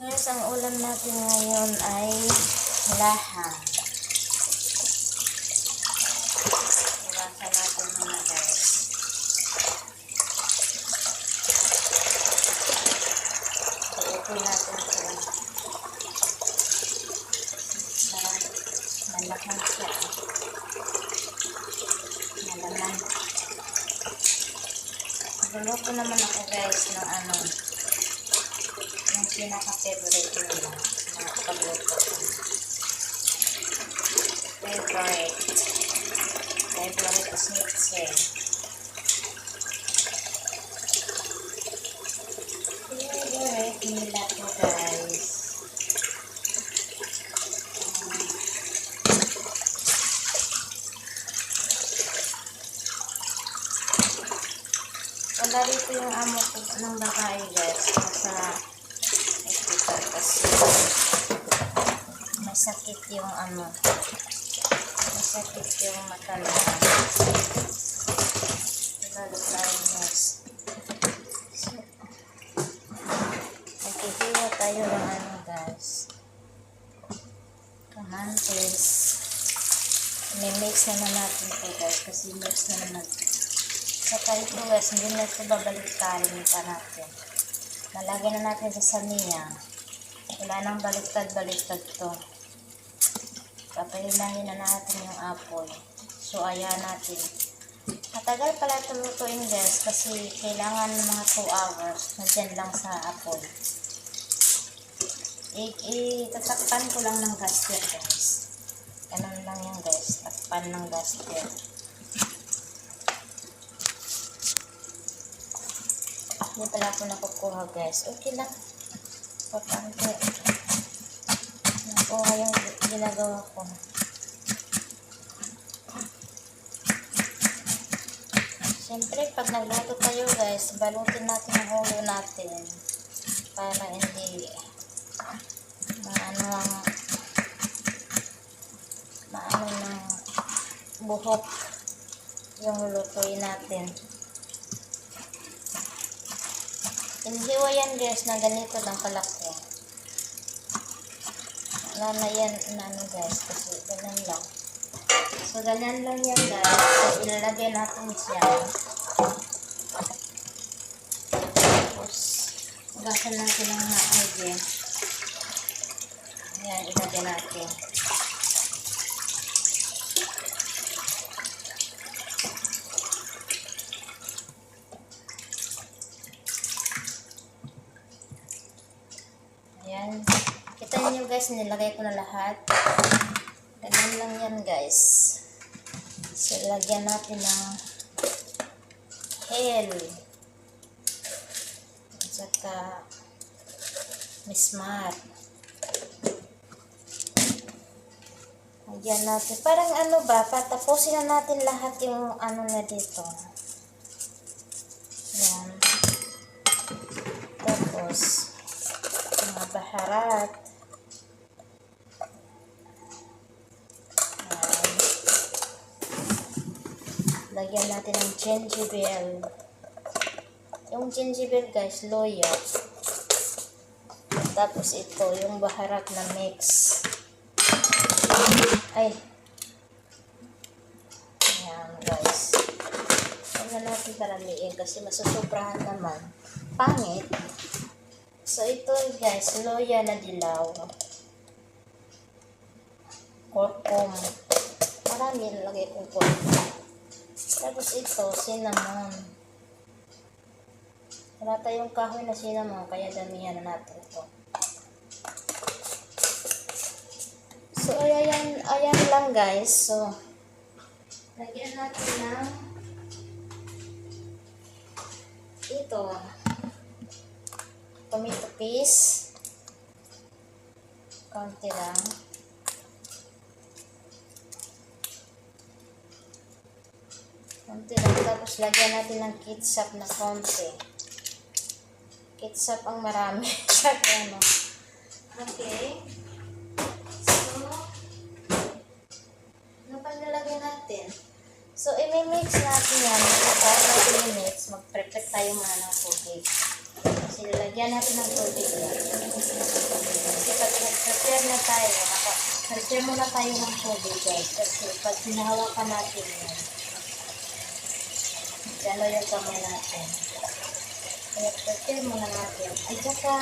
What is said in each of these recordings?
Guys, ang ulam natin ngayon ay laham. Iwasan natin muna guys. Iupoy natin ito. Malaman siya. Malaman. Nagluluto naman ako guys ng yung pinaka-favorite nila na pagluto ko. Favorite is schnitzel. Favorite nila to guys. Wala dito yung amo ko ng babae guys. Nasa hospital kasi may sakit yung may sakit yung mata na. Lalo tayo guys. So, nagkikiwa tayo ng guys. Kamantis. I-mix naman natin ito guys kasi mix na naman. Saka ito guys, hindi na ito babalik-tarin pa natin. Nalagyan na natin sa saniya. Wala nang baliktad-baliktad to. Papahilahin na natin yung apple. So, ayan natin. Matagal pala ito lutuin guys kasi kailangan ng mga 2 hours na dyan lang sa apple. Tatakpan ko lang ng gasket guys. Ganun lang yan guys. Takpan ng gasket. Hindi pala ako nakukuha guys. Okay lang. Importante. Nakuha yung ginagawa ko. Siyempre, pag nagluto tayo guys, balutin natin ang ulo natin. Para hindi maano ng buhok yung lutuin natin. Inhiwa yan guys na ganito lang kalaki. Wala na yan guys kasi ganyan lang. So ganyan lang yan guys. So ilalagay natin siya. Tapos ugasan natin ng maigi. Ayan, ilagay natin. Ayan. Kita niyo guys, nilagay ko na lahat. Ganun lang yan guys. So, lagyan natin ng hell. At saka mismar. Lagyan natin. Parang patapusin na natin lahat yung na dito. Ayan. Tapos, mga baharat. Ayan. Lagyan natin ng gingerbread. Yung gingerbread guys, loya. Tapos ito, yung baharat na mix. Ay. Ayan guys. Huwag na natin karamiin kasi masusobrahan naman. Pangit. So, ito guys, loya na dilaw. Kurkum. Marami nilagay kong kurkum. Tapos ito, cinnamon. Wala tayong kahoy na cinnamon, kaya damihan na natin ito. So, ayan lang guys. So, lagyan natin ng ito. Tomato paste. Konti lang. Konti lang. Tapos lagyan natin ng ketchup na konti. Ketchup ang marami. Okay. So, ano pa nilagay natin? So, i-mix natin yan. Para natin i-mix, mag-prepare tayo muna ng tubig. Kasi Lalagyan natin ng tubig yan. Kasi pag nag-prepare na tayo, prepare muna tayo ng tubig guys. Kasi pag hinahawakan natin yan, gano'n yung kamay natin. Kaya prepare muna natin. Ay, saka,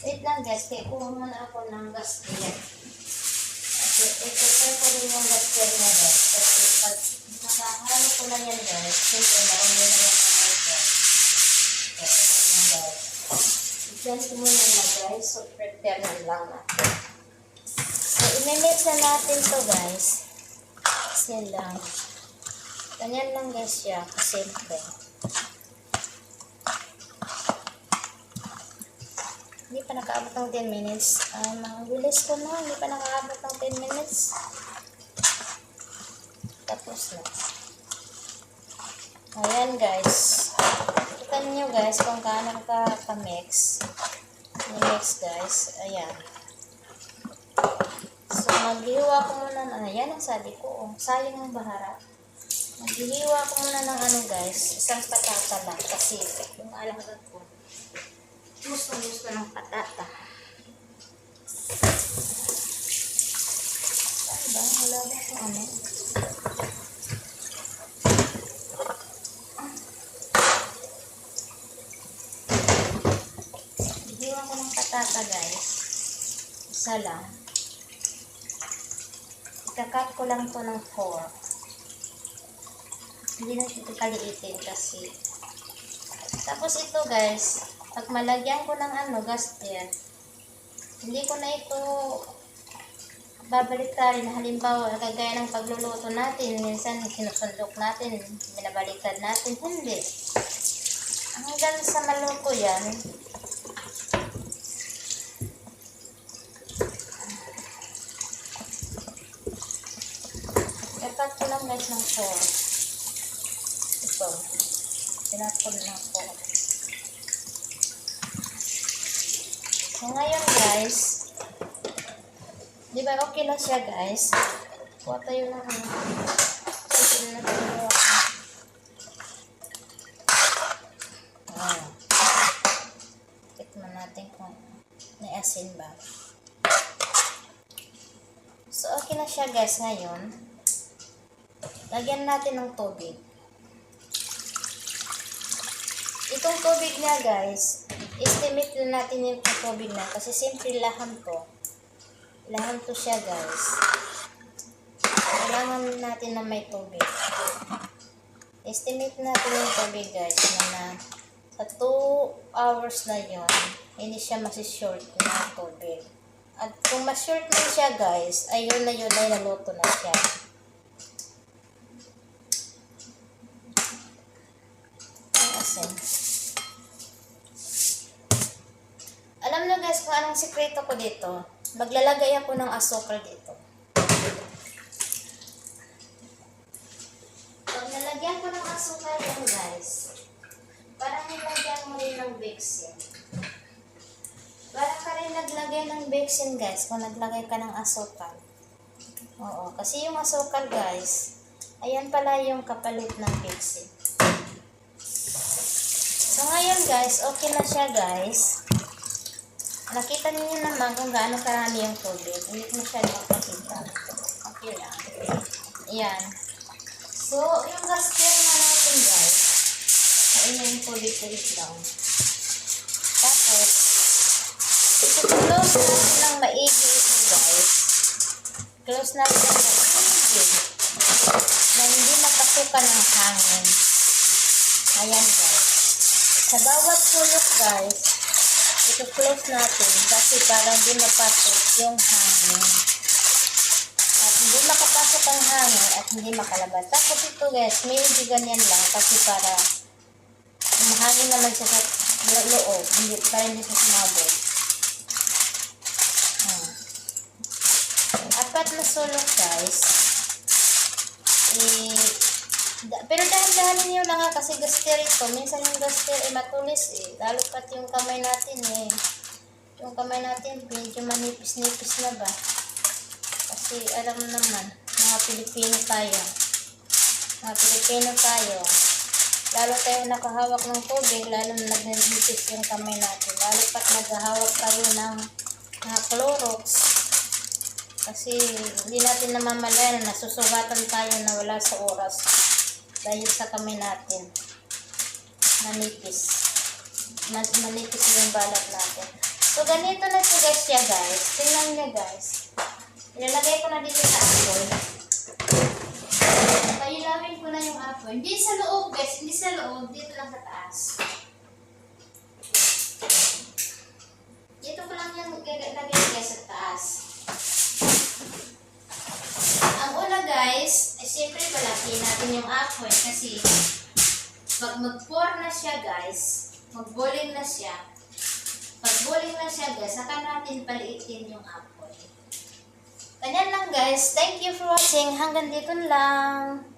wait lang guys, kaya kuha muna ako ng gasket. Kasi i-prepare ko rin yung gasket na guys. Kasi pag nakahalo ko na yan guys, siyempre naroon na yung kamay ko. So, ito na guys. Diyan ko muna na guys, so prepare na lang natin. So, imimix na natin to guys. Kasi lang. Ganyan lang guys siya, kasimple. Hindi pa nakaabot ng 10 minutes. Mabilis ko na, hindi pa nakaabot ng 10 minutes. Tapos na. Ayan guys. Kita niyo guys kung kaano ka-mix. I-mix guys. Ayan. So, maghiwa ko muna ng, ayan ang sabi ko. Oh, sayang ang bahara. Maghiwa ko muna ng ano guys. Isang patata lang. Kasi yung alaga ko. Gusto ng patata. Saan ba? Wala ba ito ano? Hiwa ko ng patata guys. Isa lang. Ikakat ko lang to ng 4. Hindi na ito kaliitin kasi. Tapos ito guys, pag malagyan ko ng ano, gasket, hindi ko na ito babaliktarin. Halimbawa, kagaya ng pagluluto natin, minsan sinusundok natin, binabaliktad natin, hindi. Hanggang sa maluto yan, ikat ko lang guys ng 4. Ito, pinat ko ng 4. So, ngayon guys, di ba okay na siya guys? Kuha tayo ng ano. Sige na tayo. Tikman natin kung may asin ba. So, okay na siya guys ngayon. Lagyan natin ng tubig. Itong tubig niya guys, estimate na natin yung tubig na kasi simple laham to. Laham to siya guys. Kailangan natin na may tubig. Estimate natin yung tubig guys na sa 2 hours na yon hindi siya masishort ng tubig. At kung ma-short na siya guys, ayun na yun ay naluto na siya. Ang asin. Alam nyo guys kung anong sikreto ko dito. Maglalagay ako ng asukal dito. Pag nalagyan ko ng asukal yan guys, parang nilagyan mo rin ng Vicsin. Parang ka rin naglagay ng Vicsin guys kung naglagay ka ng asukal. Oo, kasi yung asukal guys, ayan pala yung kapalit ng Vicsin. So ngayon guys, okay na siya guys. Nakita niyo naman kung gaano karami yung tubig. Hindi ko masyado makakita. Okay lang. Ayan. So, yung gasket na natin guys, ayun yung tubig-tubig lang. Tapos, i-close natin ng maigi ito guys. Close natin ng maigi. Na hindi mapasukan ng hangin. Ayan guys. Sa bawat sulok guys, ito-close natin kasi para hindi mapasok yung hangin. At hindi makapasok ang hangin at hindi makalabas. Tapos ito guys, medyo ganyan lang kasi para mahangin naman siya sa loob. Para hindi siya sumabog. Apat na sulok guys. Pero dahan-dahanin nyo lang kasi gaster ito. Minsan yung gaster matulis lalo pat yung kamay natin Yung kamay natin medyo manipis-nipis na ba. Kasi alam naman, mga Pilipino tayo. lalo tayo nakahawak ng tubig, lalo na nagnipis yung kamay natin. Lalo pat naghahawak tayo ng Clorox. Kasi hindi natin namamalayan na nasusugatan tayo na wala sa oras. Dahil sa kamay natin. Manipis. Manipis yung balat natin. So, ganito na siya guys. Tingnan nyo guys. Ilalagay ko na dito sa apoy. Pailawin ko na yung apoy. Hindi sa loob guys. Hindi sa loob. Dito lang sa taas. Dito ko lang yung lagay guys sa taas. Ang una guys, ay siyempre palaki natin yung apoy. Kasi pag mag-pour na siya guys, mag-boiling na siya. Pag boiling na siya guys, saka natin paliitin yung apoy. Ganyan lang guys. Thank you for watching. Hanggang dito lang.